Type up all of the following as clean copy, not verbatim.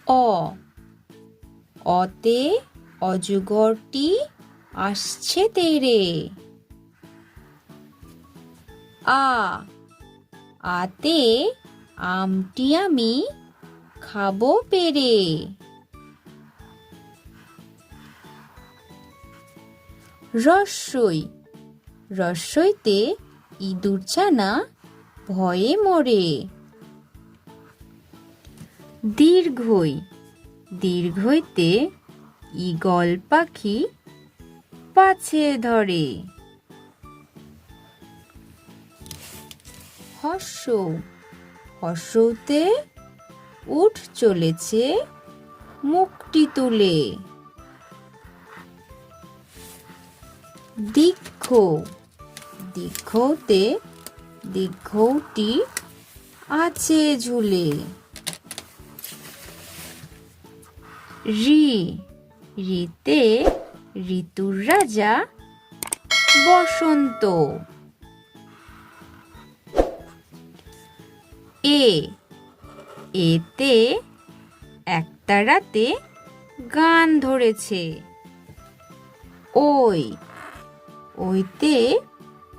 অ অতে অজগরটি আসছে তেড়ে। আ আতে আমটি আমি খাবো পেড়ে। রস্বই রস্বইতে ইঁদুরছানা ভয়ে মরে। দীর্ঘই দীর্ঘইতে ঈগল পাখি পাছে ধরে। হর্ষৌ হর্ষৌতে উট চলেছে মুখটি তুলে। দীর্ঘ দীর্ঘতে দীর্ঘটি আছে ঝুলে। ঋ ঋতে ঋতুর রাজা বসন্ত। এ এতে একতারাতে গান ধরেছে। ওই ওইতে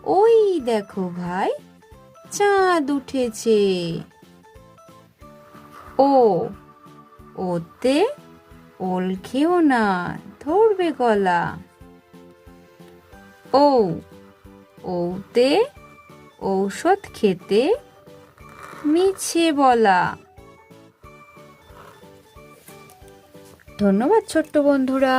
ওই দেখো ভাই চাঁদ উঠেছে। ও ওতে ওল খেও না ধরবে গলা। ও ওতে ঔষধ খেতে মিছে বলা। ধন্যবাদ ছোট্ট বন্ধুরা।